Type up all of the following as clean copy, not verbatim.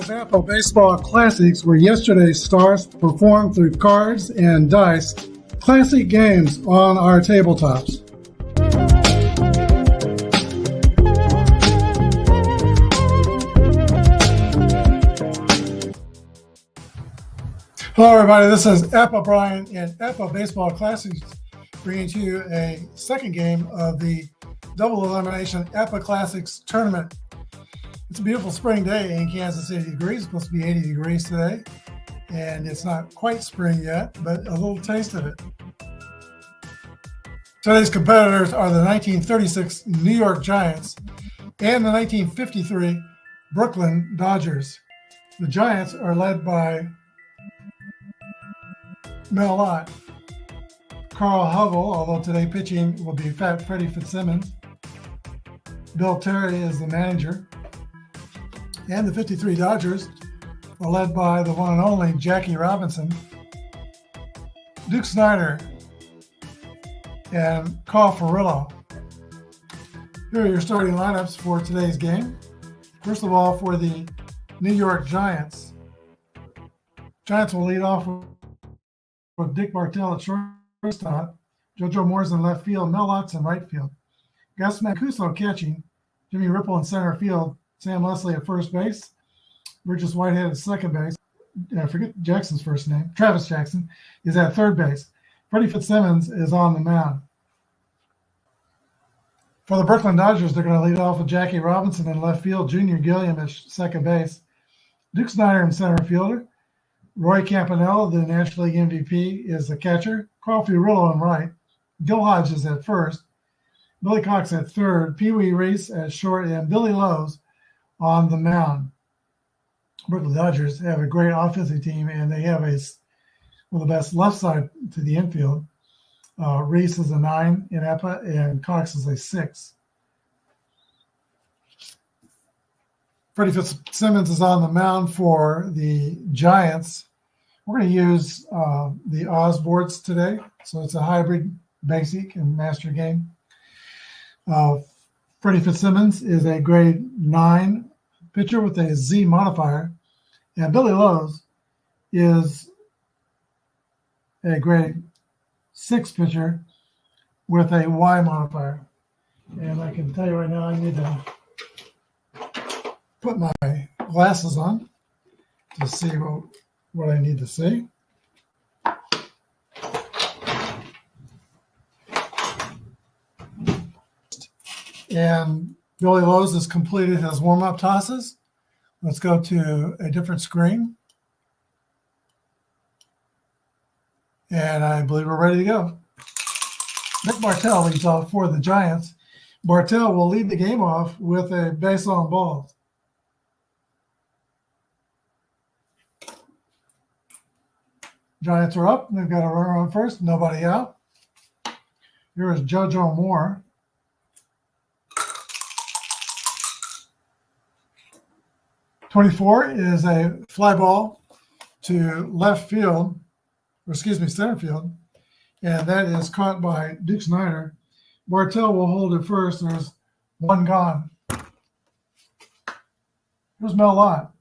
is Apba Baseball Classics, where yesterday's stars performed through cards and dice. Classic games on our tabletops. Hello, everybody. This is Apba Brian and Apba Baseball Classics, bringing to you a second game of the double elimination Apba Classics tournament. It's a beautiful spring day in Kansas City degrees. It's supposed to be 80 degrees today, and it's not quite spring yet, but a little taste of it. Today's competitors are the 1936 New York Giants and the 1953 Brooklyn Dodgers. The Giants are led by Mel Ott, Carl Hovell, although today pitching will be Freddie Fitzsimmons. Bill Terry is the manager. And the 53 Dodgers are led by the one and only Jackie Robinson, Duke Snider, and Carl Furillo. Here are your starting lineups for today's game. First of all, for the New York Giants. Giants will lead off with Dick Bartell at shortstop, JoJo Moore's in left field, Mel Ott's in right field, Gus Mancuso catching, Jimmy Ripple in center field, Sam Leslie at first base, Burgess Whitehead at second base. I forget Jackson's first name. Travis Jackson is at third base. Freddie Fitzsimmons is on the mound. For the Brooklyn Dodgers, they're going to lead off with Jackie Robinson in left field, Junior Gilliam at second base, Duke Snider in center fielder, Roy Campanella, the National League MVP, is the catcher, Carl Furillo in right, Gil Hodges at first, Billy Cox at third, Pee Wee Reese at short, and Billy Lowe's on the mound. Brooklyn Dodgers have a great offensive team, and they have one of the best left side to the infield. Reese is a 9 in Apba, and Cox is a 6. Freddie Fitzsimmons is on the mound for the Giants. We're going to use the Oz boards today, so it's a hybrid basic and master game. Freddie Fitzsimmons is a grade 9 pitcher with a Z modifier, and Billy Lowe's is a grade 6 pitcher with a Y modifier. And I can tell you right now, I need to put my glasses on to see what I need to see. And Billy Lowe's has completed his warm-up tosses. Let's go to a different screen. And I believe we're ready to go. Dick Bartell leads off for the Giants. Bartell will lead the game off with a base on balls. Giants are up. They've got a runner on first, nobody out. Here is JoJo Moore. .24 is a fly ball to left field, center field, and that is caught by Duke Snider. Bartell will hold it first. There's one gone. Here's Mel Ott.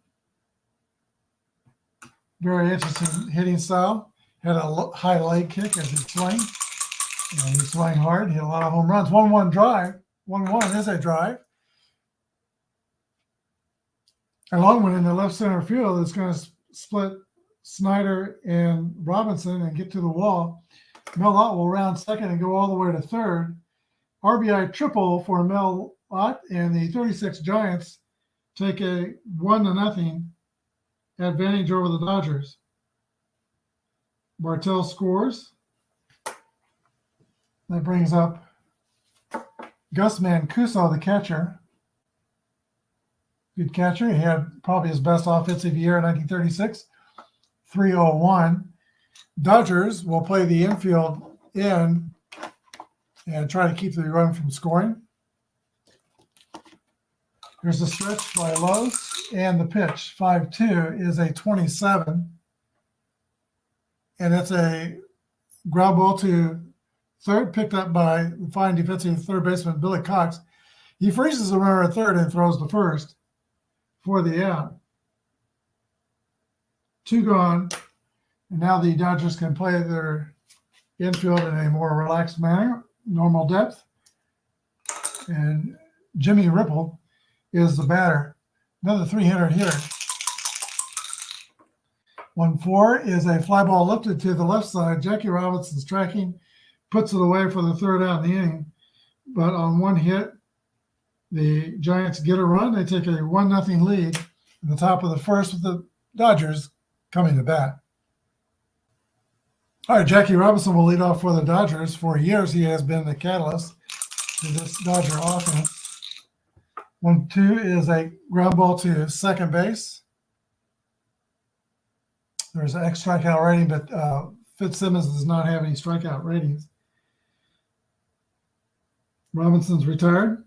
Very interesting hitting style. Had a high leg kick as he swung. And he swung hard. He had a lot of home runs. 1-1 drive. 1-1 is a drive. A long one in the left center field is going to split Snider and Robinson and get to the wall. Mel Ott will round second and go all the way to third. RBI triple for Mel Ott, and the 36 Giants take a 1-0 advantage over the Dodgers. Bartell scores. That brings up Gus Mancuso, the catcher. Good catcher. He had probably his best offensive year in 1936, 301. Dodgers will play the infield in and try to keep the run from scoring. Here's the stretch by Lowe's, and the pitch, 5-2, is a 27. And it's a ground ball to third, picked up by the fine defensive third baseman Billy Cox. He freezes the runner at third and throws to first for the out. 2 gone. And now the Dodgers can play their infield in a more relaxed manner, normal depth. And Jimmy Ripple is the batter. Another 3-hitter hitter. 1-4 is a fly ball lifted to the left side. Jackie Robinson's tracking, puts it away for the 3rd out in the inning. But on one hit, the Giants get a run. They take a 1-0 lead in the top of the 1st with the Dodgers coming to bat. All right, Jackie Robinson will lead off for the Dodgers. For years, he has been the catalyst to this Dodger offense. 1-2 is a ground ball to second base. There's an X strikeout rating, but Fitzsimmons does not have any strikeout ratings. Robinson's retired.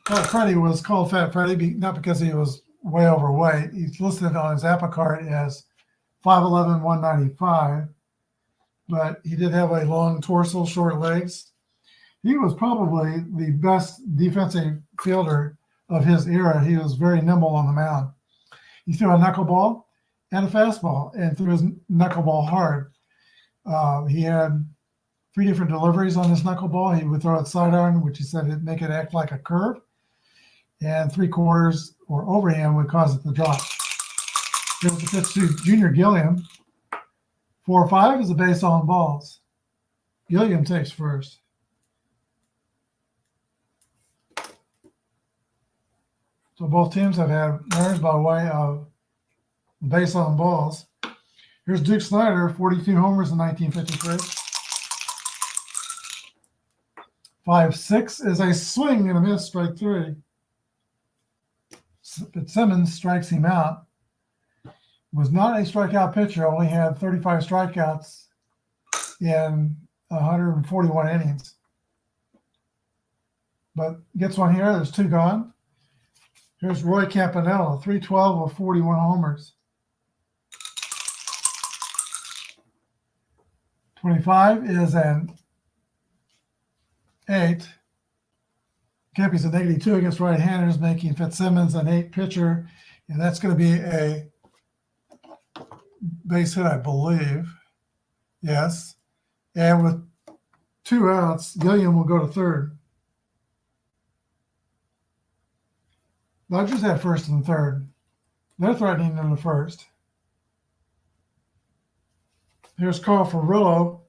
Fat Freddy was called Fat Freddy, not because he was way overweight. He's listed on his Apba card as 5'11", 195, but he did have a long torso, short legs. He was probably the best defensive fielder of his era. He was very nimble on the mound. He threw a knuckleball and a fastball and threw his knuckleball hard. He had 3 different deliveries on his knuckleball. He would throw it sidearm, which he said would make it act like a curve, and 3/4 or overhand would cause it to drop. Here's the pitch to Junior Gilliam. 4-5 is a base on balls. Gilliam takes first. So both teams have had runners by way of base on balls. Here's Duke Snider, 42 homers in 1953. 5-6 is a swing and a miss, strike 3. Fitzsimmons strikes him out. Was not a strikeout pitcher, only had 35 strikeouts in 141 innings. But gets one here, there's 2 gone. Here's Roy Campanella, 312 of 41 homers. 25 is an 8. Kempy's a -2 against right-handers, making Fitzsimmons an 8 pitcher, and that's going to be a base hit, I believe. Yes. And with 2 outs, Gilliam will go to 3rd. Dodgers have 1st and 3rd. They're threatening in the 1st. Here's Carl Ferrillo,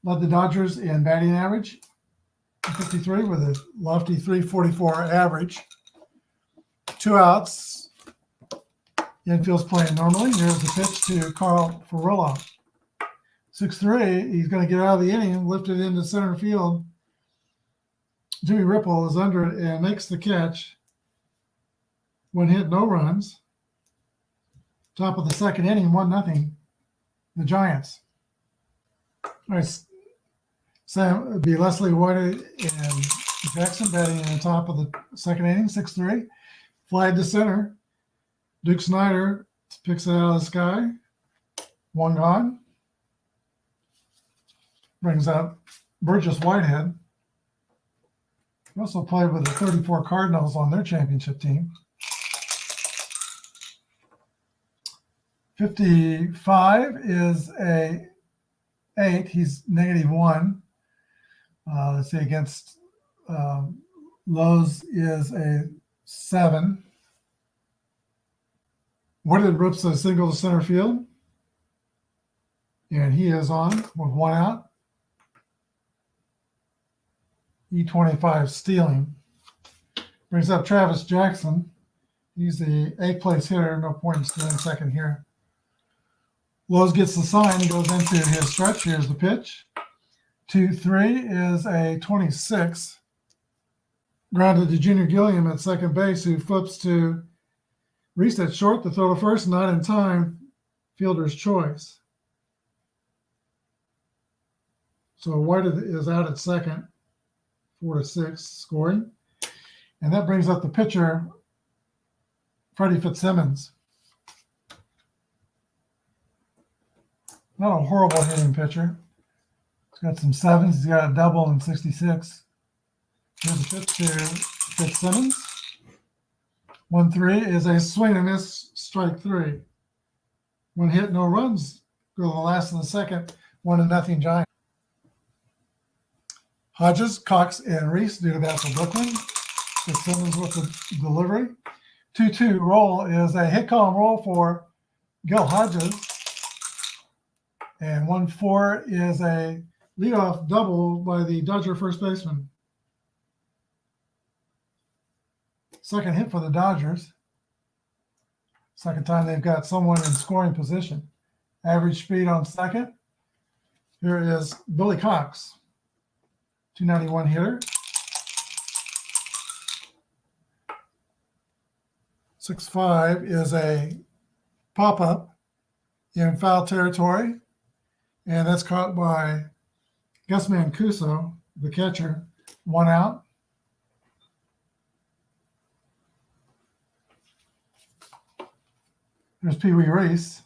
led the Dodgers in batting average, 53 with a lofty 344 average. 2 outs. Infield's playing normally. Here's the pitch to Carl Ferrillo. 6-3. He's going to get out of the inning, lift it into center field. Jimmy Ripple is under it and makes the catch. 1 hit, no runs. Top of the 2nd inning, 1-0. The Giants. All right, Sam, it'd be Leslie White and Jackson batting in the top of the 2nd inning, 6-3. Fly to center. Duke Snider picks it out of the sky. 1 gone. Brings up Burgess Whitehead. He also played with the 34 Cardinals on their championship team. 55 is a 8. He's -1. Let's see, against Lowe's is a 7. Woodard rips a single to center field. And he is on with 1 out. E25 stealing. Brings up Travis Jackson. He's the 8th place hitter. No point in stealing 2nd here. Lowe's gets the sign and goes into his stretch. Here's the pitch. 2-3 is a 26. Grounded to Junior Gilliam at second base, who flips to Reese at short to throw to first, not in time. Fielder's choice. So White is out at second, 4-6 scoring. And that brings up the pitcher, Freddie Fitzsimmons. Not a horrible hitting pitcher. He's got some 7s. He's got a double in 66. Here's a pitch to Fitzsimmons. 1-3 is a swing and miss, strike 3. One hit, no runs. Go to the last of the second. 1-0 Giants. Hodges, Cox, and Reese do the bat for Brooklyn. Fitzsimmons with the delivery. 2-2 roll is a hit column roll for Gil Hodges. And 1-4 is a leadoff double by the Dodger first baseman. Second hit for the Dodgers. Second time they've got someone in scoring position. Average speed on second. Here is Billy Cox, 291 hitter. 6-5 is a pop-up in foul territory, and that's caught by Gus Mancuso, the catcher. 1 out. There's Pee Wee Reese.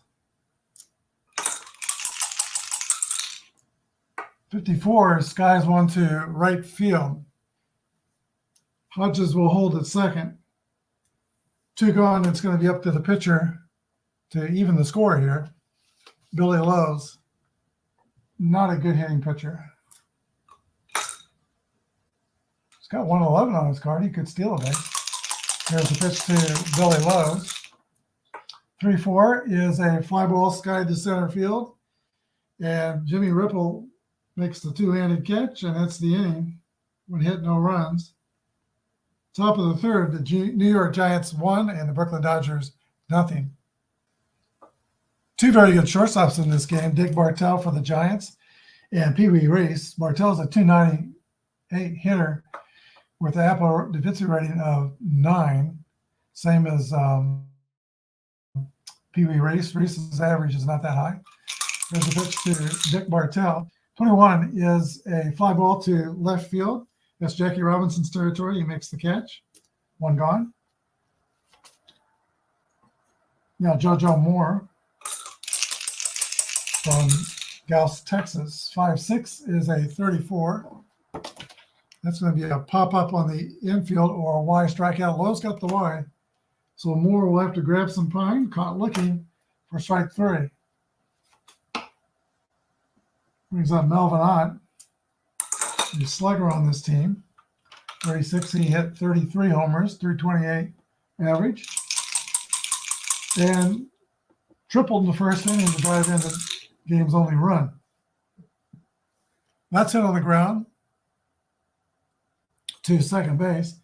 54 skies one to right field. Hodges will hold at second. 2 gone. It's going to be up to the pitcher to even the score here. Billy Lowe's, not a good hitting pitcher. He's got 111 on his card. He could steal a base. Here's the pitch to Billy Lowe's. 3-4 is a fly ball skied to center field. And Jimmy Ripple makes the two-handed catch, and that's the inning. 1 hit, no runs. Top of the third, the New York Giants 1 and the Brooklyn Dodgers 0. 2 very good shortstops in this game. Dick Bartell for the Giants and Pee Wee Reese. Bartell's a 298 hitter with an Apba defensive rating of 9, same as Pee Wee Reese. Reese's average is not that high. There's a pitch to Dick Bartell. 21 is a fly ball to left field. That's Jackie Robinson's territory. He makes the catch. 1 gone. Now JoJo Moore from Gauss, Texas. 5-6 is a 34. That's going to be a pop-up on the infield or a Y strikeout. Lowe's got the Y. So Moore will have to grab some pine. Caught looking for strike 3. Brings up Melvin Ott, the slugger on this team. 36, he hit 33 homers, 328 average. And tripled in the first inning to drive in the game's only run. That's hit on the ground to second base.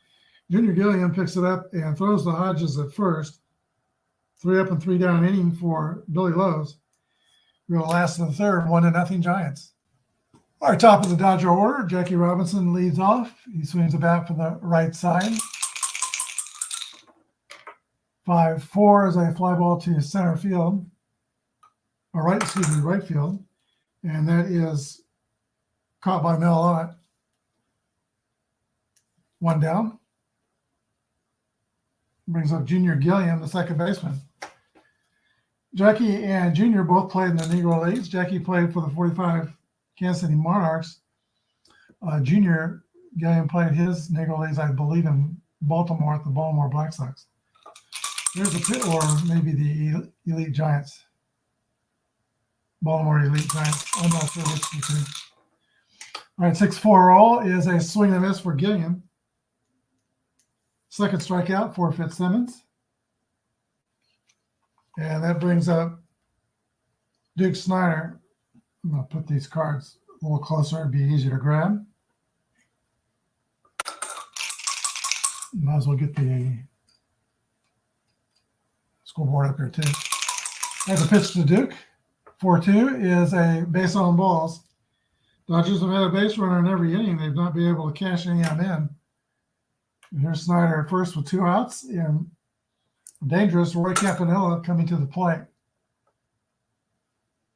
Junior Gilliam picks it up and throws to Hodges at first. 3 up and 3 down inning for Billy Lowe's. We're going to last in the third, 1-0 Giants. All right, top of the Dodger order, Jackie Robinson leads off. He swings the bat from the right side. 5-4 is a fly ball to center field, or right field, and that is caught by Mel Ott. 1 down. Brings up Junior Gilliam, the second baseman. Jackie and Junior both played in the Negro Leagues. Jackie played for the 45 Kansas City Monarchs. Junior Gilliam played his Negro Leagues, I believe, in Baltimore at the Baltimore Black Sox. There's a pit, or maybe the Elite Giants. Baltimore Elite Giants. I'm not sure which the two. All right, 6-4 roll is a swing and miss for Gilliam. Second strikeout for Fitzsimmons. And that brings up Duke Snyder. I'm going to put these cards a little closer. It'd be easier to grab. Might as well get the scoreboard up here too. There's a pitch to Duke. 4-2 is a base on balls. Dodgers have had a base runner in every inning. They've not been able to cash any of them in. And here's Snyder at first with 2 outs. And dangerous Roy Campanella coming to the plate.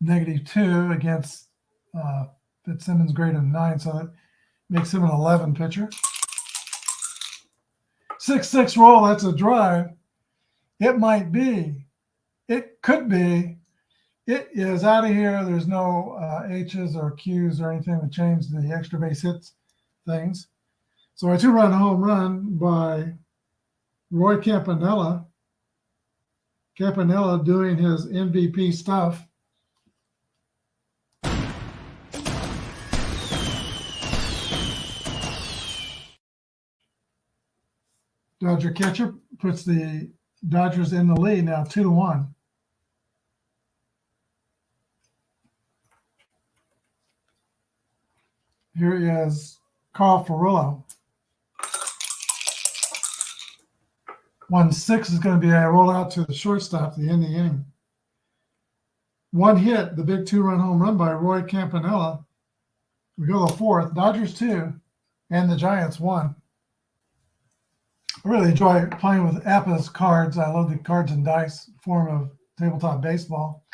-2 against Fitzsimmons, grade of 9, so that makes him an 11 pitcher. 6-6 roll, that's a drive. It might be. It could be. It is out of here. There's no H's or Q's or anything to change the extra base hits things. So a 2-run home run by Roy Campanella Campanella doing his MVP stuff. Dodger catcher puts the Dodgers in the lead now, 2-1. Here is Carl Ferrillo. 1-6 is going to be a rollout to the shortstop at the end of the inning. One hit, the big 2-run home run by Roy Campanella. We go to the fourth. Dodgers 2 and the Giants 1. I really enjoy playing with Apba's cards. I love the cards and dice form of tabletop baseball.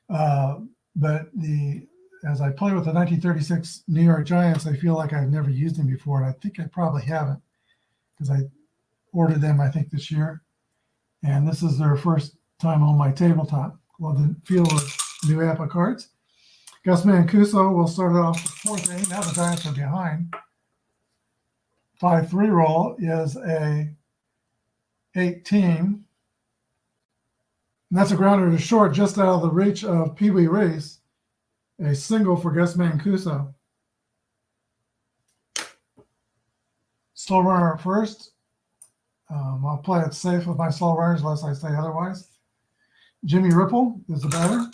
But as I play with the 1936 New York Giants, I feel like I've never used them before, and I think I probably haven't because I ordered them, I think, this year. And this is their first time on my tabletop. Love the feel of new Apba cards. Gus Mancuso will start it off the fourth inning. Now the Giants are behind. 5-3 roll is a 18. And that's a grounder to short, just out of the reach of Pee Wee Reese. A single for Gus Mancuso. Slow runner at first. I'll play it safe with my slow runners unless I say otherwise. Jimmy Ripple is the batter.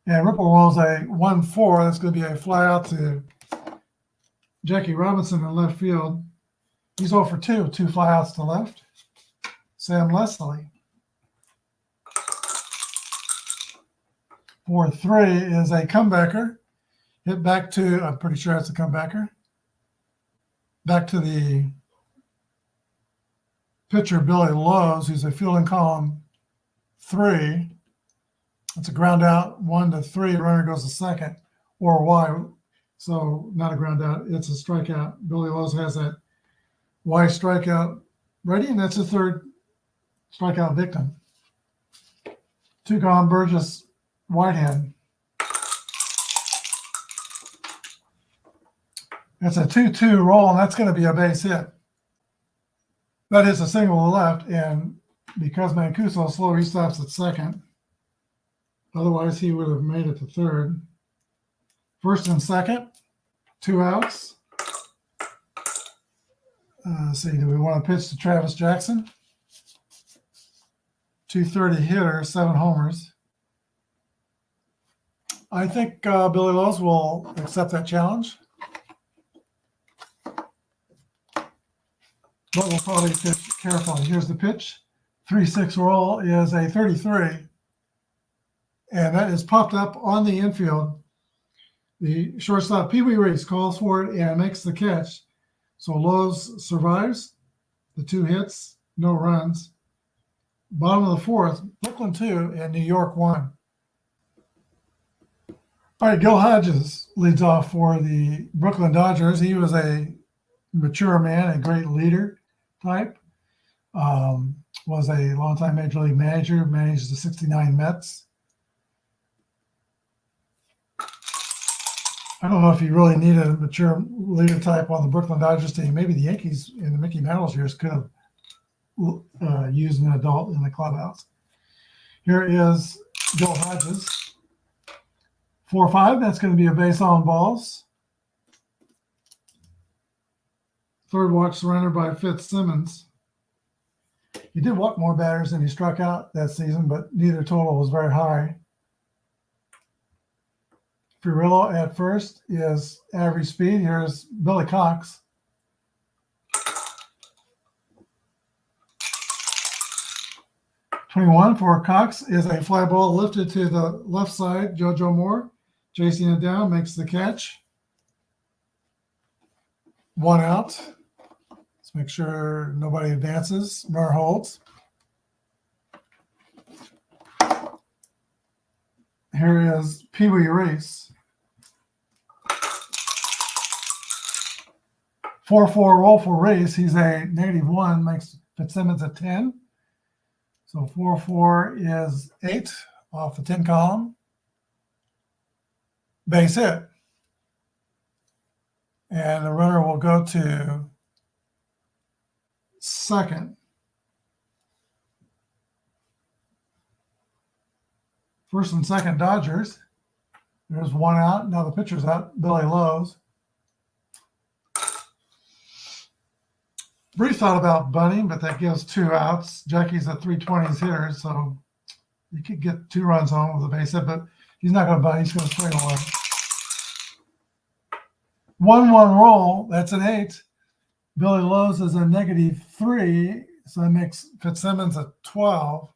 And Ripple rolls a 1-4. That's going to be a fly out to Jackie Robinson in left field. He's 0 for 2 flyouts to left. Sam Leslie. 4-3 is a comebacker. Hit back to, I'm pretty sure it's a comebacker. Back to the pitcher, Billy Lowe's, who's a fielding column 3. It's a ground out 1-3. Runner goes to second or Y. So not a ground out. It's a strikeout. Billy Lowe's has that Y strikeout ready, and that's the third strikeout victim. 2 gone, Burgess Whitehead. It's a 2-2 roll, and that's going to be a base hit. That is a single to left, and because Mancuso is slow, he stops at second. Otherwise, he would have made it to third. First and second, 2 outs. Let's see, do we want to pitch to Travis Jackson? 230 hitter, 7 homers. I think Billy Lowe's will accept that challenge. But we'll probably pitch carefully. Here's the pitch. 3-6 roll is a 33. And that is popped up on the infield. The shortstop, Pee Wee Reese, calls for it and makes the catch. So Lowe's survives the 2 hits, no runs. Bottom of the fourth, Brooklyn 2 and New York 1. All right, Gil Hodges leads off for the Brooklyn Dodgers. He was a mature man, a great leader type. Was a longtime Major League manager, managed the 69 Mets. I don't know if he really needed a mature leader type on the Brooklyn Dodgers team. Maybe the Yankees in the Mickey Mantle's years could have used an adult in the clubhouse. Here is Gil Hodges. 4-5, that's going to be a base on balls. Third walk surrendered by Fitzsimmons. He did walk more batters than he struck out that season, but neither total was very high. Ferrillo at first is average speed. Here's Billy Cox. .21 for Cox is a fly ball lifted to the left side. JoJo Moore chasing it down, makes the catch. 1 out. Let's make sure nobody advances. Runner holds. Here is Pee Wee Reese. 4-4 roll for Reese. He's a -1, makes Fitzsimmons a 10. So 4-4 is 8 off the 10 column. Base hit. And the runner will go to second. First and second Dodgers. There's one out. Now the pitcher's out, Billy Lowe's. Brief thought about bunting, but that gives 2 outs. Jackie's a 320s hitter, so you could get 2 runs home with a base hit, but he's not going to bunt. He's going to swing away. 1-1 roll. That's an 8. Billy Lowe's is a -3, so that makes Fitzsimmons a 12.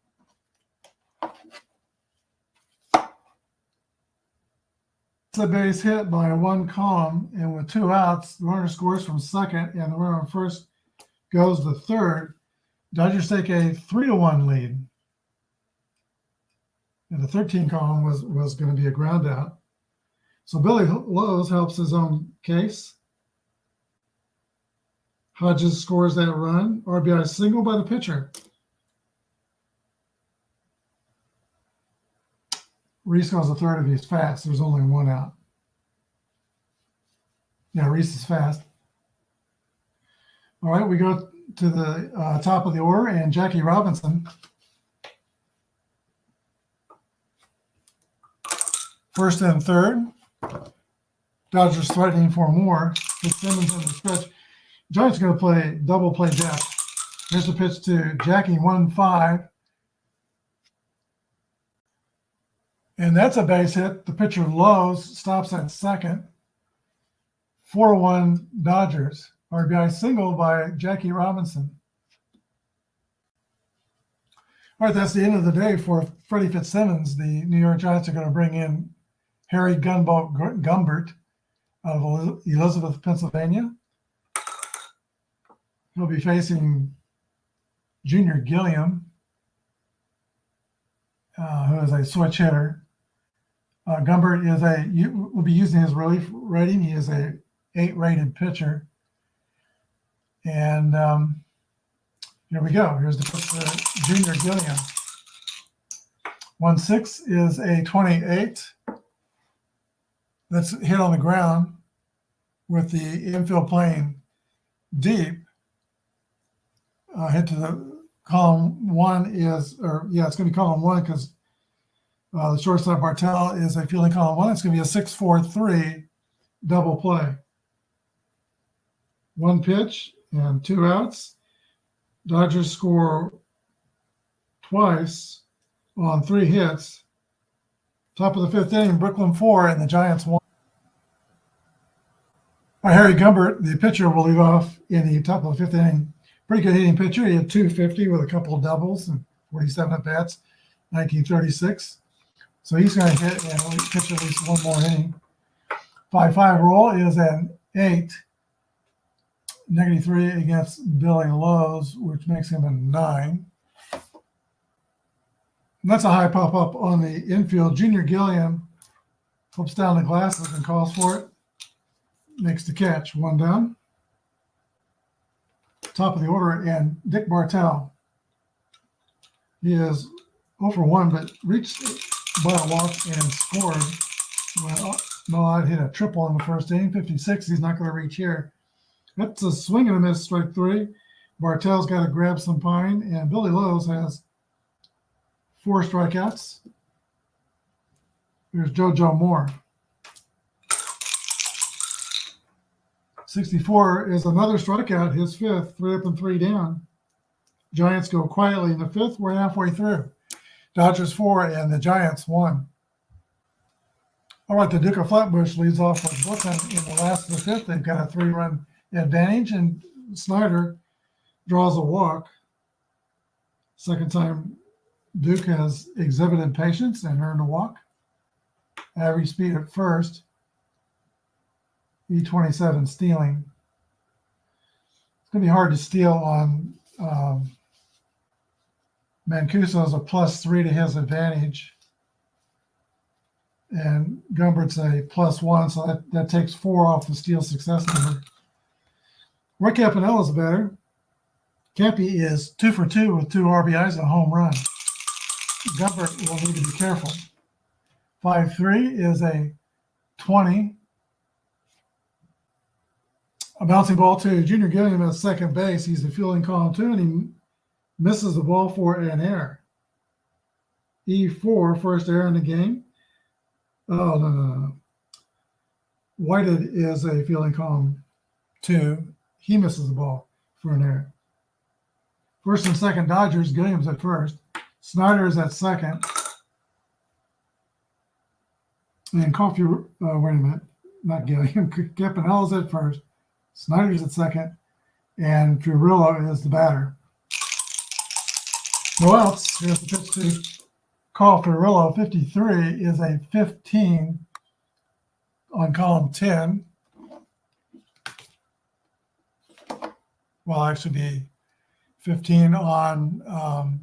It's a base hit by 1 column, and with 2 outs, the runner scores from second, and the runner on first goes to third. Dodgers take a 3-1 lead. And the 13 column was going to be a ground out. So Billy Lowe's helps his own case. Hodges scores that run. RBI single by the pitcher. Reese goes a third if he's fast. There's only 1 out. Yeah, Reese is fast. All right, we go to the top of the order, and Jackie Robinson. First and third. Dodgers threatening for more. Fitzsimmons in the stretch. Giants going to play double play depth. Here's the pitch to Jackie, 1-5. And that's a base hit. The pitcher Lowe's stops at second. 4-1 Dodgers. RBI single by Jackie Robinson. All right, that's the end of the day for Freddie Fitzsimmons. The New York Giants are going to bring in Harry Gunboat Gumbert out of Elizabeth, Pennsylvania. He'll be facing Junior Gilliam, who is a switch hitter. Gumbert will be using his relief rating. He is a 8-rated pitcher. And here we go. Here's the pitch for Junior Gilliam. 1-6 is a 28. That's hit on the ground with the infield playing deep. Hit to the column 1 is, it's going to be column 1 because the shortstop Bartell is a fielding column 1. It's going to be a 6-4-3 double play. 1 pitch and 2 outs. Dodgers score twice on 3 hits. Top of the 5th inning, Brooklyn 4 and the Giants 1. Harry Gumbert, the pitcher, will lead off in the top of the 5th inning. Pretty good hitting pitcher. He had 250 with a couple of doubles and 47 at bats, 1936. So he's going to hit and pitch at least 1 more inning. 5-5 roll is an 8. -3 against Billy Lowe's, which makes him a 9. And that's a high pop up on the infield. Junior Gilliam flips down the glasses and calls for it. Makes the catch. 1 down. Top of the order, and Dick Bartell. He is 0 for 1, but reached by a walk and scored. Well, no, I'd hit a triple in the first inning. 56. He's not going to reach here. That's a swing and a miss, strike 3. Bartell's got to grab some pine, and Billy Lowe's has 4 strikeouts. Here's JoJo Moore. 64 is another strikeout, his 5th, 3 up and 3 down. Giants go quietly in the 5th. We're halfway through. Dodgers 4 and the Giants 1. All right, the Duke of Flatbush leads off with Brooklyn in the last of the 5th. They've got a 3-run advantage, and Snyder draws a walk. Second time Duke has exhibited patience and earned a walk. Average speed at first. E27 stealing. It's going to be hard to steal on Mancuso's a +3 to his advantage. And Gumbert's a +1, so that takes 4 off the steal success number. Roy Campanella's better. Campy is 2 for 2 with 2 RBIs and a home run. Gumbert will need to be careful. 5-3 is a 20. A bouncing ball to Junior Gilliam at second base. He's a fielding column 2, and he misses the ball for an error. E4, first error in the game. Oh, no. Whited is a fielding column 2. He misses the ball for an error. First and second Dodgers. Gilliam's at first. Snyder is at second. And Coffee, wait a minute, not Gilliam. Campanello's at first. Snyder's at second. And Fiorillo is the batter. No outs. Here's the pitch to Carl Fiorillo. 53 is a 15 on column 10. Well, actually be 15 on,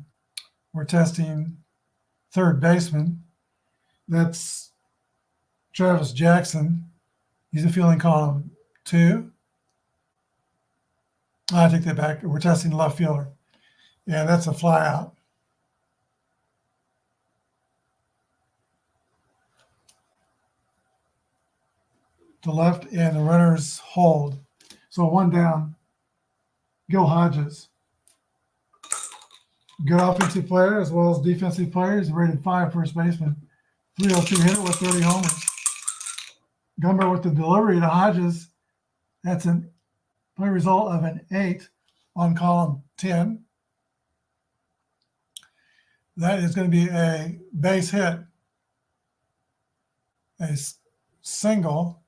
we're testing third baseman. That's Travis Jackson. He's a fielding column 2. I take that back. We're testing left fielder. Yeah, that's a fly out. To left, and the runners hold. So one down. Gil Hodges. Good offensive player as well as defensive player. He's rated 5 first baseman. 302 hitter with 30 homers. Gumber with the delivery to Hodges. That's a play result of an 8 on column 10. That is going to be a base hit. A single.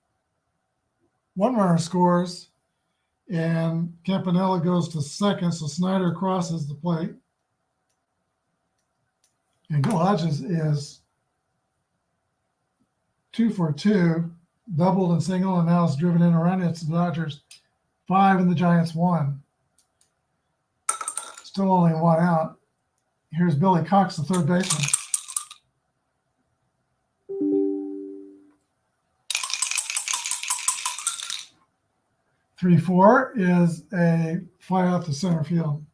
One runner scores, and Campanella goes to second, so Snyder crosses the plate. And Gil Hodges is 2 for 2, doubled and single, and now it's driven in a run. It's the Dodgers 5 and the Giants 1. Still only 1 out. Here's Billy Cox, the third baseman. Three, 4 is a fly out to center field.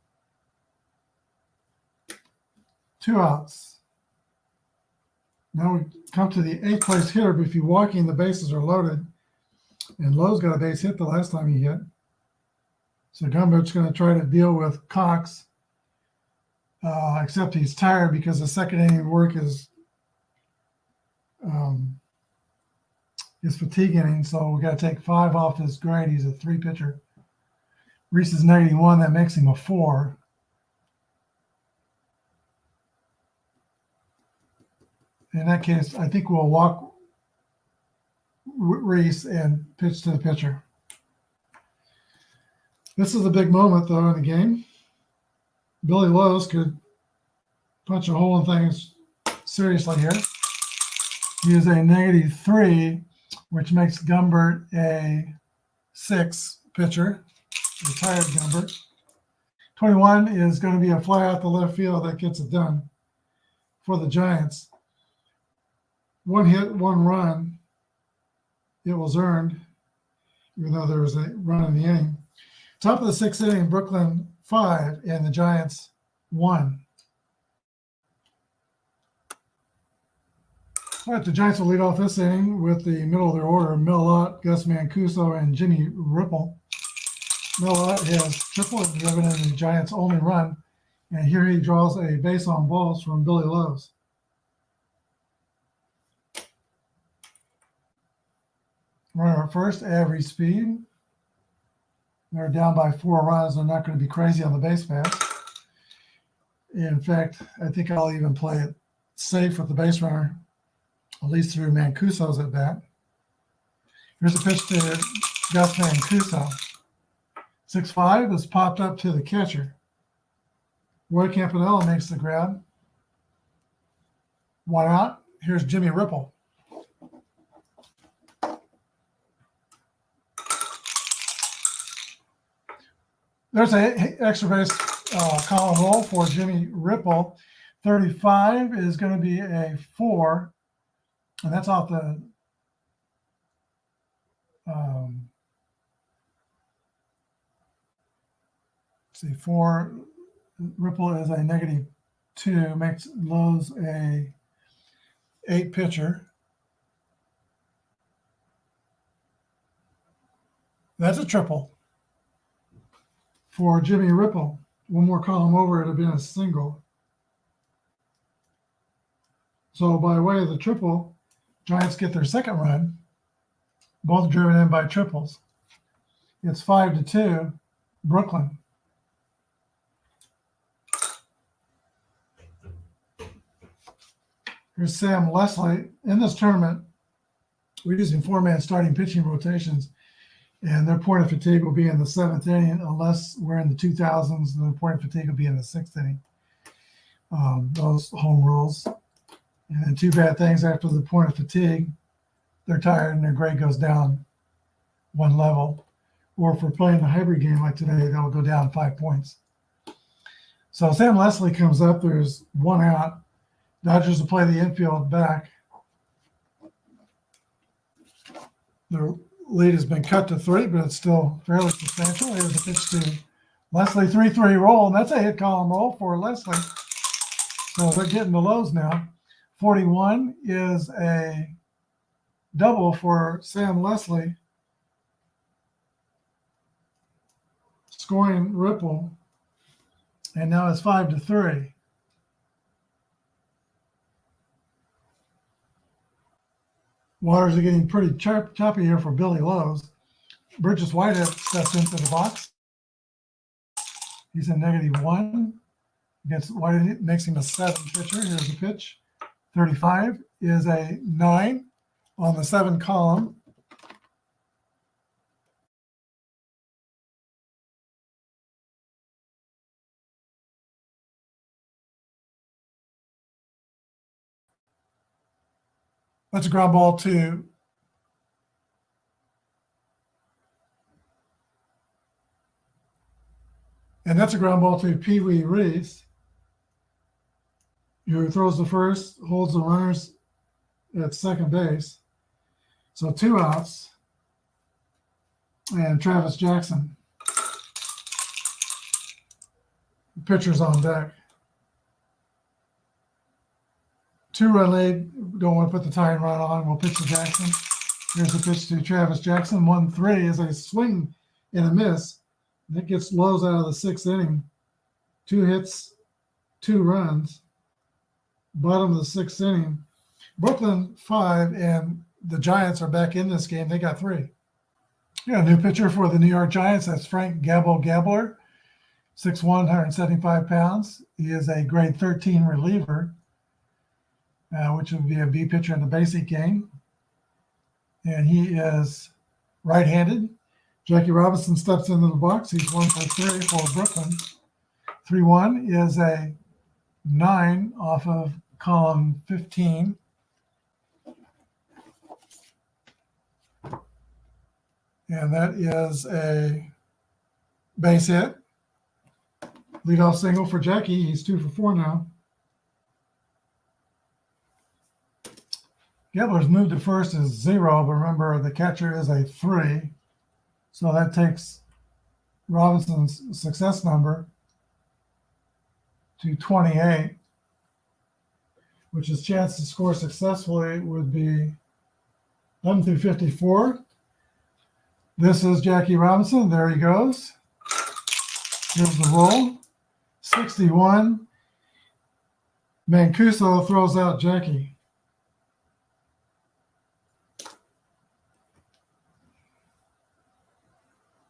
2 outs. Now we come to the 8th place hitter, but if you're walking, the bases are loaded. And Lowe's got a base hit the last time he hit. So Gumbert's going to try to deal with Cox, except he's tired because the second inning work is fatigue inning, so we got to take 5 off his grade. He's a 3 pitcher. Reese is -1. That makes him a 4. In that case, I think we'll walk Reese and pitch to the pitcher. This is a big moment, though, in the game. Billy Lowe's could punch a hole in things seriously here. He is a -3, which makes Gumbert a 6 pitcher. Retired Gumbert. 21 is going to be a fly out the left field that gets it done for the Giants. 1 hit, 1 run. It was earned, even though there was a run in the inning. Top of the 6th inning, Brooklyn 5 and the Giants 1. All right, the Giants will lead off this inning with the middle of their order: Millot, Gus Mancuso, and Jimmy Ripple. Millot has triple and driven in the Giants' only run, and here he draws a base on balls from Billy Lowe's. Runner at first, average speed. They're down by 4 runs. They're not going to be crazy on the base pass. In fact, I think I'll even play it safe with the base runner, at least through Mancuso's at bat. Here's a pitch to Gus Mancuso. 6-5 is popped up to the catcher. Roy Campanella makes the grab. 1 out. Here's Jimmy Ripple. There's an extra base column roll for Jimmy Ripple. 35 is going to be a 4, and that's off the see, 4. Ripple is a -2, makes Lowe's a 8 pitcher. That's a triple for Jimmy Ripple. 1 more column over, it would have been a single. So by way of the triple, Giants get their second run, both driven in by triples. It's 5-2, Brooklyn. Here's Sam Leslie. In this tournament, we're using four-man starting pitching rotations, and their point of fatigue will be in the seventh inning unless we're in the 2000s, and their point of fatigue will be in the sixth inning. Those home rules. And two bad things after the point of fatigue, they're tired and their grade goes down one level. Or if we're playing a hybrid game like today, they'll go down 5 points. So Sam Leslie comes up. There's one out. Dodgers will play the infield back. The lead has been cut to 3, but it's still fairly substantial. Here's a pitch to Leslie, 3-3 roll, and that's a hit column roll for Leslie. So they're getting the lows now. 41 is a double for Sam Leslie. Scoring ripple, and now it's 5-3. Waters are getting pretty choppy here for Billy Lowe's. Burgess Whitehead steps into the box. He's a -1 against Whitehead, makes him a 7 pitcher. Here's the pitch. 35 is a 9 on the 7 column. That's a ground ball to Pee Wee Reese, who throws the first, holds the runners at second base. So 2 outs. And Travis Jackson, pitcher's on deck. 2-run lead, don't want to put the tying run on. We'll pitch to Jackson. Here's the pitch to Travis Jackson. 1-3 is a swing and a miss. That gets Lowe's out of the 6th inning. 2 hits, 2 runs. Bottom of the 6th inning. Brooklyn 5, and the Giants are back in this game. They got 3. Yeah, new pitcher for the New York Giants. That's Frank Gabler, 6'1", 175 pounds. He is a grade 13 reliever, which would be a B pitcher in the basic game. And he is right-handed. Jackie Robinson steps into the box. He's 1 for 3 for Brooklyn. 3-1 is a 9 off of column 15. And that is a base hit. Leadoff single for Jackie. He's 2 for 4 now. Gabler's moved to first is 0, but remember the catcher is a 3. So that takes Robinson's success number to 28, which his chance to score successfully would be 11 through 54. This is Jackie Robinson. There he goes. Here's the roll. 61. Mancuso throws out Jackie.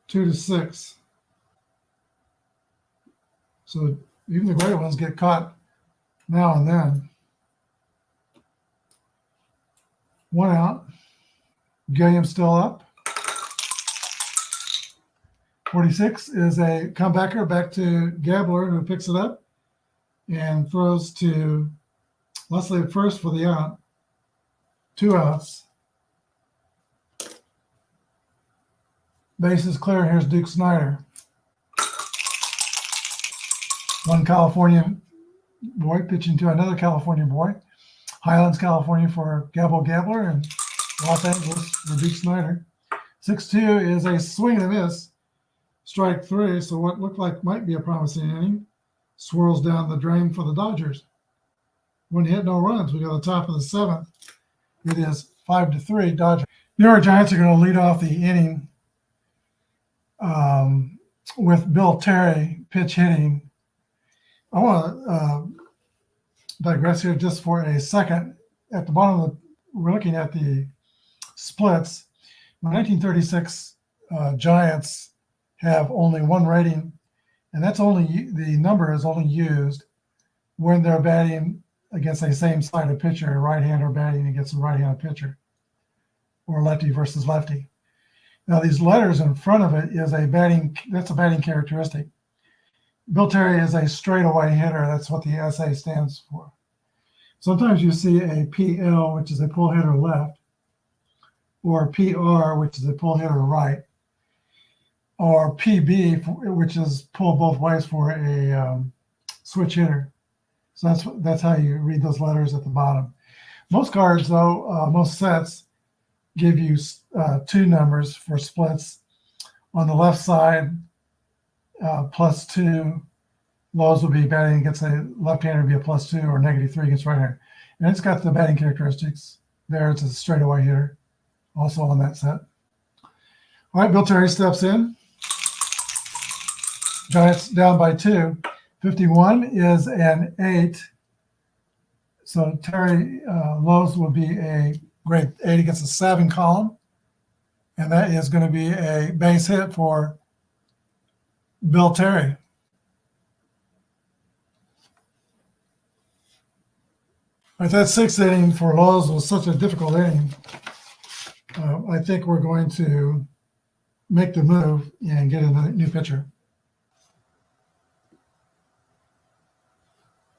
Two to 6. So even the great ones get caught now and then. 1 out. Gilliam still up. 46 is a comebacker back to Gabler, who picks it up and throws to Leslie at first for the out. 2 outs. Base is clear. Here's Duke Snyder. 1 California boy pitching to another California boy. Highlands, California for Gabler, and Los Angeles for Duke Snyder. 6-2 is a swing and a miss. Strike 3, so what looked like might be a promising inning swirls down the drain for the Dodgers. 1 hit, no runs. We go to the top of the 7th. It is 5-3 Dodgers. New York Giants are going to lead off the inning with Bill Terry pitch hitting. I want to digress here just for a second. at the bottom of the, we're looking at the splits. The 1936 Giants have only one rating, and that's only, the number is only used when they're batting against a same-sided pitcher, a right-hander batting against a right-handed pitcher, or lefty versus lefty. Now, these letters in front of it is that's a batting characteristic. Bill Terry is a straightaway hitter. That's what the SA stands for. Sometimes you see a PL, which is a pull hitter left, or PR, which is a pull hitter right, or PB, which is pull both ways for a switch hitter. So that's how you read those letters at the bottom. Most cards, though, most sets give you two numbers for splits. On the left side, +2. Lows will be batting against a left-hander, be a +2, or -3 against right-hander. And it's got the batting characteristics there. It's a straightaway hitter, also on that set. All right, Bill Terry steps in. Giants down by 2. 51 is an 8. So Terry Lowe's will be a grade 8 against the 7 column. And that is going to be a base hit for Bill Terry. All right, that 6th inning for Lowe's was such a difficult inning. I think we're going to make the move and get a new pitcher.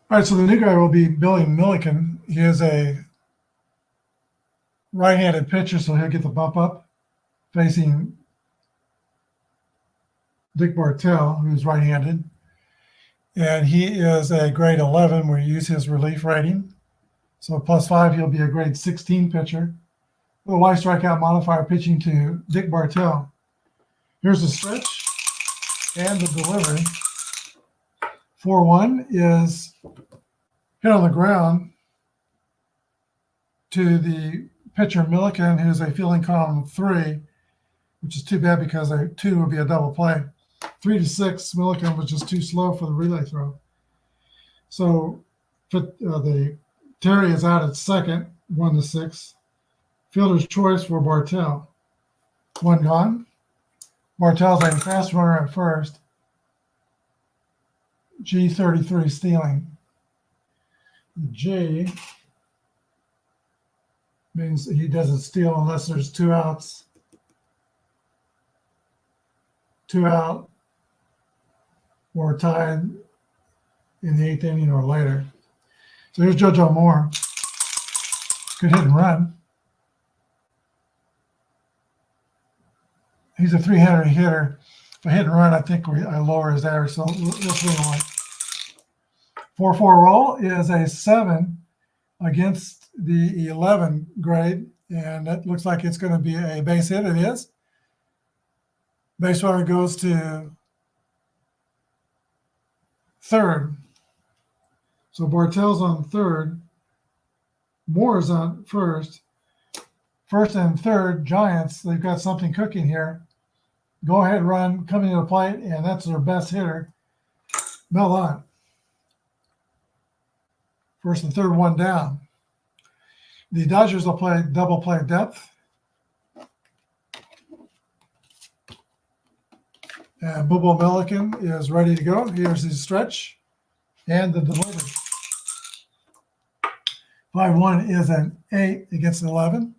All right, so the new guy will be Billy Milliken. He is a right-handed pitcher, so he'll get the bump up, facing Dick Bartell, who's right-handed. And he is a grade 11, where you use his relief rating. So +5, he'll be a grade 16 pitcher. With a Y strikeout modifier, pitching to Dick Bartell. Here's the stretch and the delivery. 4-1 is hit on the ground to the pitcher Milliken, who's a fielding column 3, which is too bad because a 2 would be a double play. 3-6, Milliken was just too slow for the relay throw. So the Terry is out at second, 1-6. Fielder's choice for Bartell. 1 gone. Bartell's a fast runner at first. G33 stealing. G means he doesn't steal unless there's 2 outs. 2 out or tied in the 8th inning or later. So here's JoJo Moore. Good hit and run. He's a 300 hitter. If I hit and run, I think I lower his average. So let's move on. 4-4 roll is a 7 against the 11 grade, and that looks like it's going to be a base hit. It is. Base runner goes to third. So Bartell's on third. Moore's on first. First and third, Giants, they've got something cooking here. Go ahead, run, coming to the plate, and that's their best hitter, Mellon. First and third, 1 down. The Dodgers will play double play depth. And Bubble Milliken is ready to go. Here's his stretch and the delivery. 5-1 is an 8 against 11.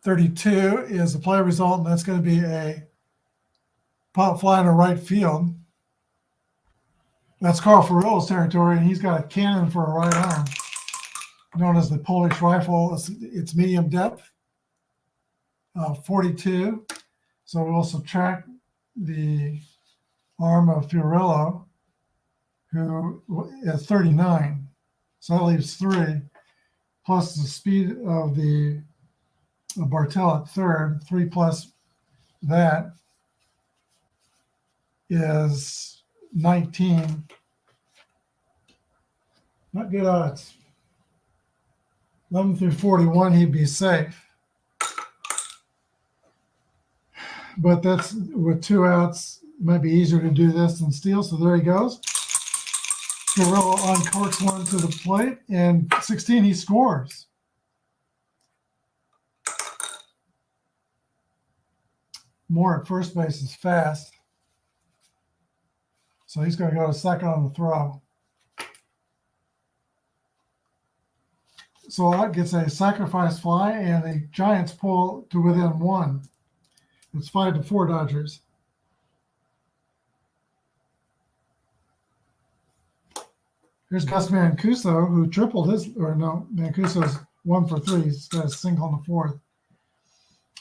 32 is the play result, and that's going to be a pop fly to right field. That's Carl Ferrell's territory, and he's got a cannon for a right arm, known as the Polish rifle. It's medium depth, 42. So we'll subtract the arm of Fiorello, who is 39. So that leaves 3, plus the speed of the Bartell at third. 3 plus that is 19. Not good odds. 11 through 41, he'd be safe. But that's with 2 outs. It might be easier to do this than steal. So there he goes. Fiorillo uncorks one to the plate, and 16 he scores. Moore at first base is fast, so he's going to go to second on the throw. So that gets a sacrifice fly, and the Giants pull to within one. It's 5-4 Dodgers. Here's Gus Mancuso, who tripled his, or no, Mancuso's 1 for 3. He's got a single in the fourth.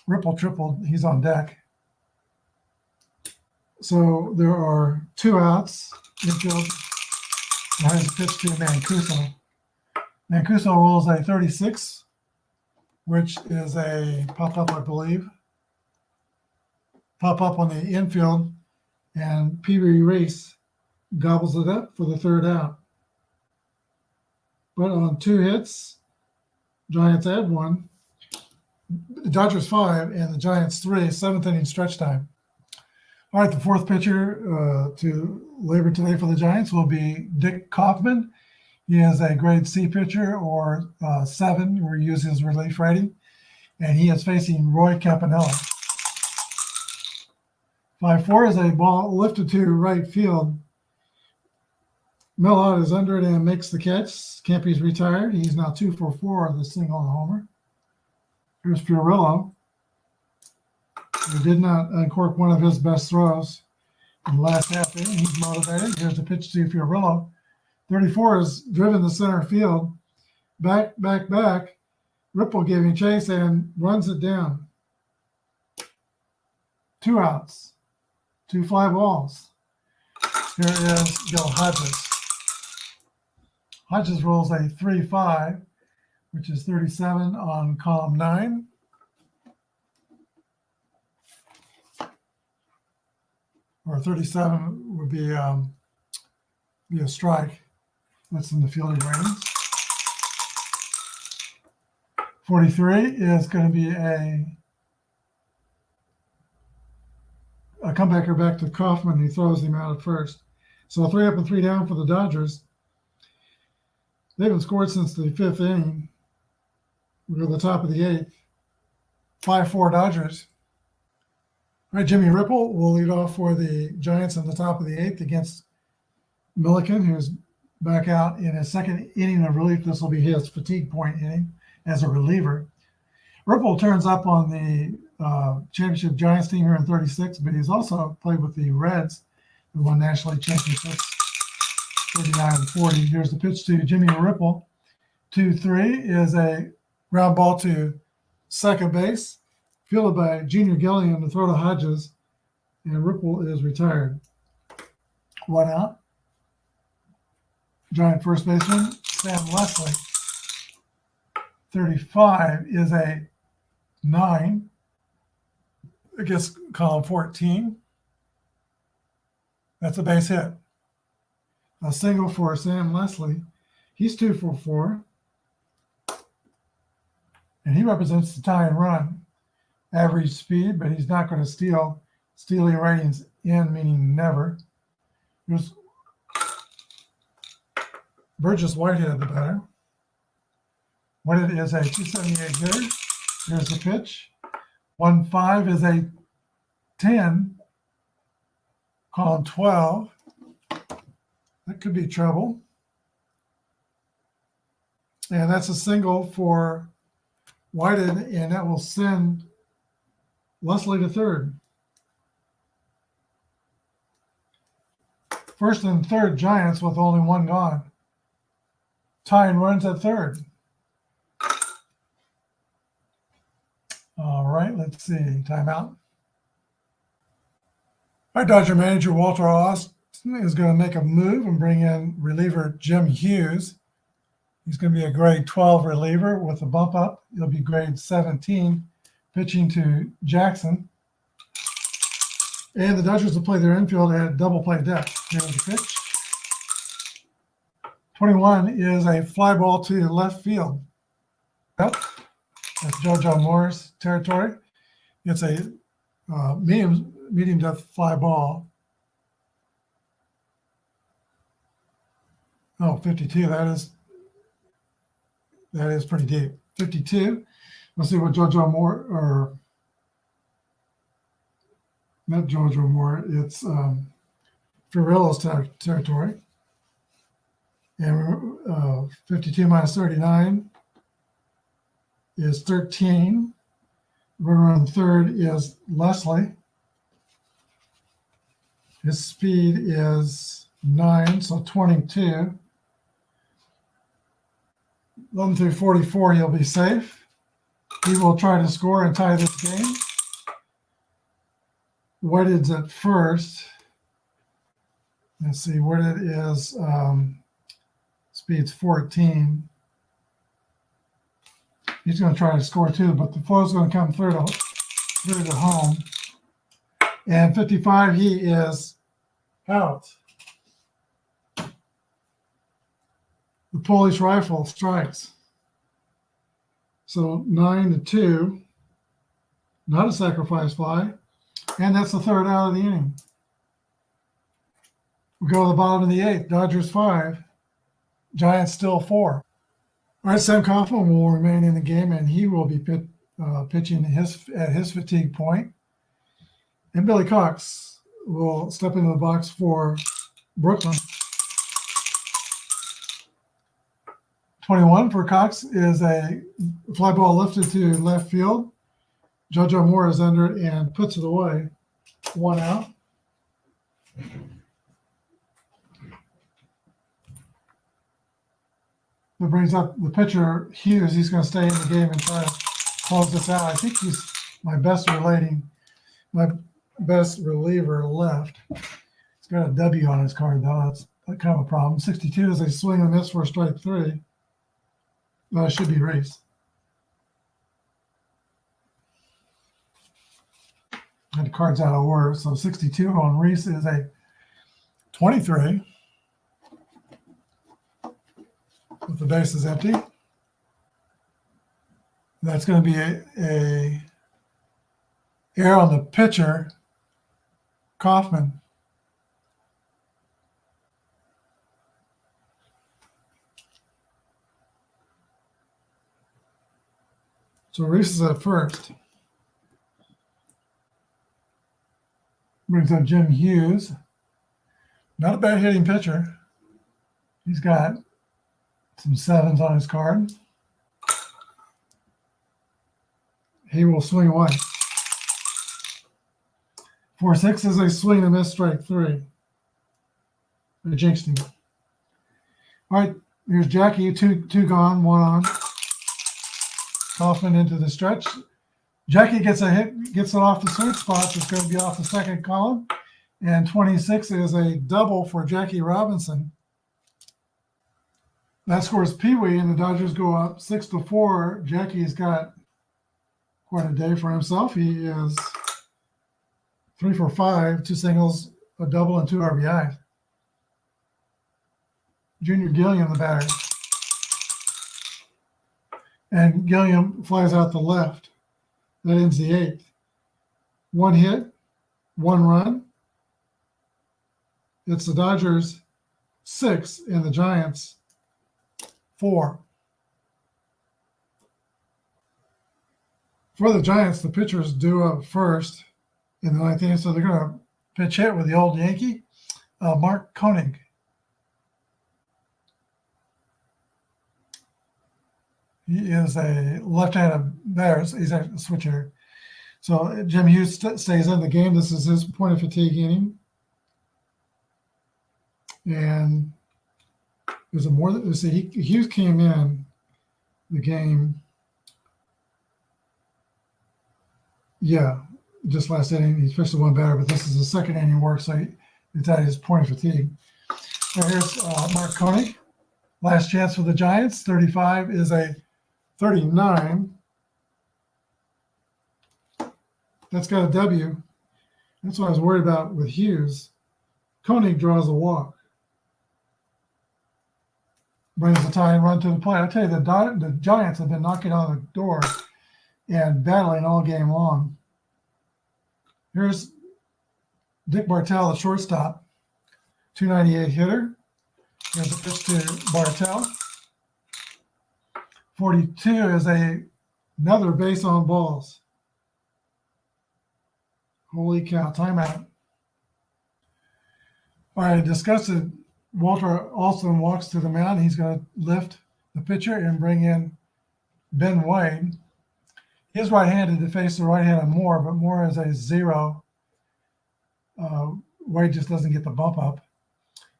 Ripple tripled. He's on deck. So there are 2 outs. Infield. Now here's a pitch to Mancuso. Mancuso rolls a 36, which is a pop-up, I believe. Pop-up on the infield, and P.B. Reese gobbles it up for the third out. But on 2 hits, Giants add 1. The Dodgers 5 and the Giants 3, 7th inning stretch time. All right, the fourth pitcher to labor today for the Giants will be Dick Kaufman. He is a grade C pitcher, or 7. We're using his relief rating. And he is facing Roy Campanella. 5-4 is a ball lifted to right field. Mellott is under it and makes the catch. Campy's retired. He's now 2 for 4 on the single and homer. Here's Fiorillo, who did not uncork one of his best throws in the last half inning. He's motivated. Here's the pitch to Fiorillo. 34 is driven to center field. Back. Ripple giving chase and runs it down. 2 outs. 2 fly balls. Here is Gil Hodges. Hodges rolls a 3-5, which is 37 on column 9. Or 37 would be a strike. That's in the fielding ratings. 43 is going to be a comebacker back to Kaufman. He throws him out at first. So 3 up and 3 down for the Dodgers. They haven't scored since the 5th inning. We're at the top of the 8th. 5-4 Dodgers. All right, Jimmy Ripple will lead off for the Giants in the top of the 8th against Milliken, who's back out in his second inning of relief. This will be his fatigue point inning as a reliever. Ripple turns up on the championship Giants team here in 36, but he's also played with the Reds, who won national league championships 39-40. Here's the pitch to Jimmy Ripple. 2-3 is a ground ball to second base, fielded by Junior Gilliam to throw to Hodges, and Ripple is retired. 1 out. Giant first baseman, Sam Leslie. 35 is a 9 against column 14. That's a base hit. A single for Sam Leslie. He's 2 for 4. And he represents the tie and run. Average speed, but he's not going to steal. Stealing ratings in, meaning never. Here's Burgess Whitehead, the batter. Whitehead is a 278 hitter. Here's the pitch. 1-5 is a 10. Column 12. That could be trouble. And that's a single for Whitehead, and that will send Leslie to third. First and third Giants with only 1 gone. Tying runs at third. All right, let's see. Timeout. All right, Dodger manager Walter Austin is going to make a move and bring in reliever Jim Hughes. He's going to be a grade 12 reliever with a bump up. He'll be grade 17, pitching to Jackson. And the Dodgers will play their infield at double play depth. Here's the pitch. 21 is a fly ball to left field. Yep. That's JoJo Moore's territory. It's a medium depth fly ball. Oh, 52. That is pretty deep. 52. Let's see what JoJo Moore, or not JoJo Moore, it's Furilla's territory. And 52 minus 39 is 13. Runner on third is Leslie. His speed is 9, so 22. 11 through 44, he'll be safe. He will try to score and tie this game. Whitehead's at first. Let's see, Whitehead is speed's 14. He's going to try to score too, but the flow's going to come through to home. And 55, he is out. The Polish rifle strikes. So 9-2, not a sacrifice fly. And that's the third out of the inning. We go to the bottom of the eighth. Dodgers 5, Giants still 4. All right, Sam Kaufman will remain in the game, and he will be pitching at his fatigue point. And Billy Cox will step into the box for Brooklyn. 21 for Cox is a fly ball lifted to left field. JoJo Moore is under it and puts it away. 1 out. That brings up the pitcher, Hughes. He's going to stay in the game and try to close this out. I think he's my best reliever left. He's got a W on his card, though. That's kind of a problem. 62 is a swing and miss for strike 3. It should be Reese. And the card's out of order. So 62 on Reese is a 23. With the base is empty. That's going to be a error on the pitcher, Kaufman. So Reese is at first. Brings up Jim Hughes. Not a bad hitting pitcher. He's got some 7s on his card. He will swing away. 4-6 is a swing and miss, strike 3. I jinxed him. All right, here's Jackie. Two gone, 1 on. Kaufman into the stretch. Jackie gets a hit, gets it off the sweet spot. It's going to be off the second column. And 26 is a double for Jackie Robinson. That scores Pee Wee, and the Dodgers go up 6-4. Jackie's got quite a day for himself. He is 3 for 5, 2 singles, a double, and 2 RBIs. Junior Gilliam, the batter. And Gilliam flies out the left. That ends the 8th. 1 hit, 1 run. It's the Dodgers 6 and the Giants 4. For the Giants, the pitchers due up first in the 9th inning, so they're going to pitch hit with the old Yankee, Mark Koenig. He is a left-handed batter. He's a switcher. So Jim Hughes stays in the game. This is his point of fatigue inning. And there's a more. Let's see, Hughes came in the game. Yeah, just last inning. He pitched the 1 batter, but this is the second inning work, so it's at his point of fatigue. So here's Mark Koenig. Last chance for the Giants. 35 is a 39. That's got a W. That's what I was worried about with Hughes. Koenig draws a walk. Brings the tie and run to the plate. I tell you, the Giants have been knocking on the door and battling all game long. Here's Dick Bartell, the shortstop, 298 hitter. Here's a pitch to Bartell. 42 is another base on balls. Holy cow, timeout. All right, disgusted, Walter Alston walks to the mound. He's going to lift the pitcher and bring in Ben Wade. He's right-handed to face the right-handed Moore, but Moore is a 0. Wade just doesn't get the bump up.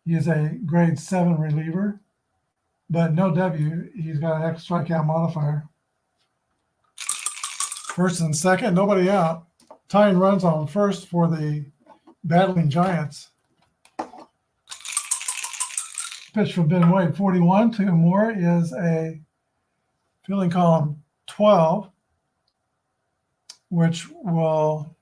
He is a grade 7 reliever, but no W. He's got an X strikeout modifier. First and second, nobody out. Tying runs on first for the battling Giants. Pitch from Ben Wade, 41 to Moore is a fielding column 12, which will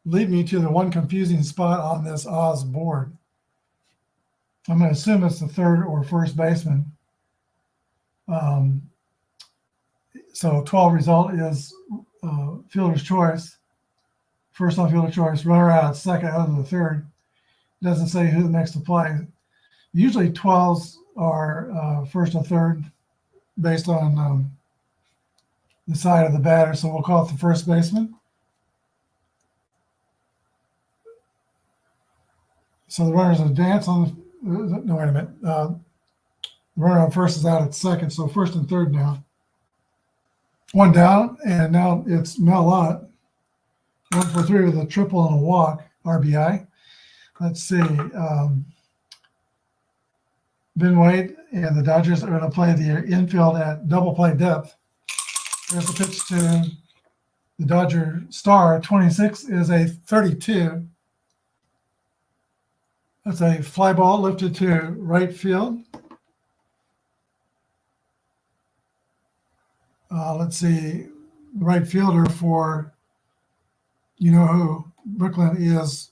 lead me to the one confusing spot on this Oz board. I'm going to assume it's the third or first baseman. So 12 result is fielder's choice. First on fielder's choice, runner out at second out of the third. Doesn't say who next to play. Usually 12s are first or third based on the side of the batter. So we'll call it the first baseman. So the runners advance on the, no, wait a minute. The runner on first is out at second. So first and third now. One down, and now it's Mel Lott. 1 for 3 with a triple and a walk, RBI. Let's see. Ben Wade and the Dodgers are going to play the infield at double play depth. There's a pitch to the Dodger star. 26 is a 32. That's a fly ball lifted to right field. Let's see, right fielder for you know who, Brooklyn, is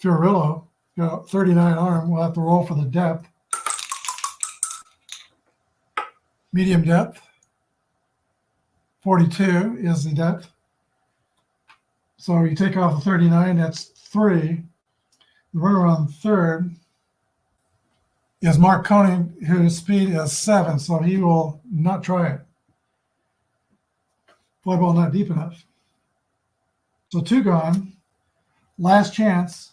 Fiorillo. Got 39 arm. We'll have to roll for the depth. Medium depth. 42 is the depth. So you take off the 39, that's 3. The runner on third is Mark Coney, whose speed is 7, so he will not try it. Fly ball not deep enough. So 2 gone. Last chance,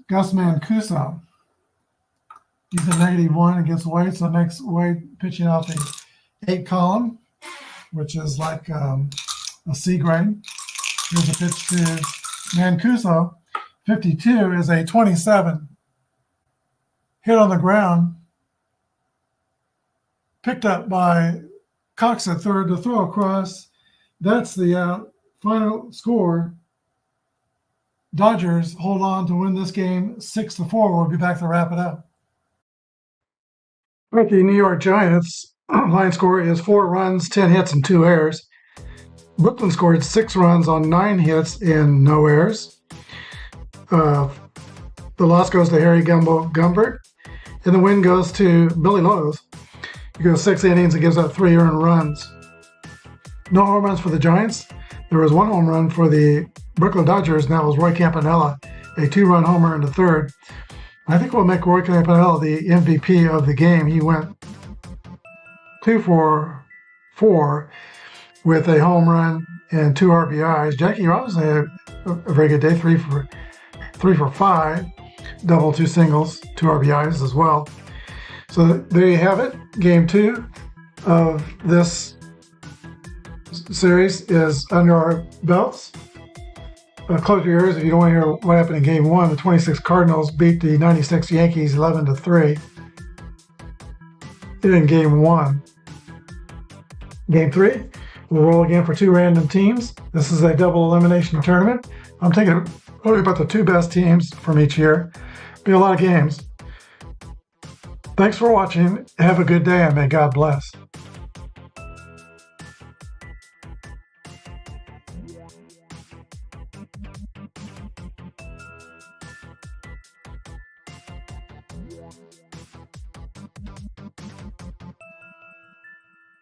Gus Mancuso. He's a -1 against Wade, so it makes Wade pitching off the 8 column, which is like a C grade. Here's a pitch to Mancuso. 52 is a 27. Hit on the ground. Picked up by Cox at third to throw across. That's the out. Final score. Dodgers hold on to win this game 6-4. We'll be back to wrap it up. With the New York Giants, line score is 4 runs, 10 hits, and 2 errors. Brooklyn scored 6 runs on 9 hits and no errors. The loss goes to Harry Gumbo Gumbert, and the win goes to Billy Lowe's. He goes 6 innings and gives up 3 earned runs. No home runs for the Giants. There was 1 home run for the Brooklyn Dodgers, and that was Roy Campanella, a 2-run homer in the third. I think we'll make Roy Campanella the MVP of the game. He went 2 for 4 with a home run and 2 RBIs. Jackie Robinson had a very good day, 3 for 5, double, 2 singles, 2 RBIs as well. So there you have it. Game 2 of this series is under our belts. Close your ears if you don't want to hear what happened in Game 1. The 26 Cardinals beat the 96 Yankees 11-3 in Game 1. Game 3, we'll roll again for 2 random teams. This is a double elimination tournament. I'm taking only about the 2 best teams from each year. Be a lot of games. Thanks for watching. Have a good day, and may God bless.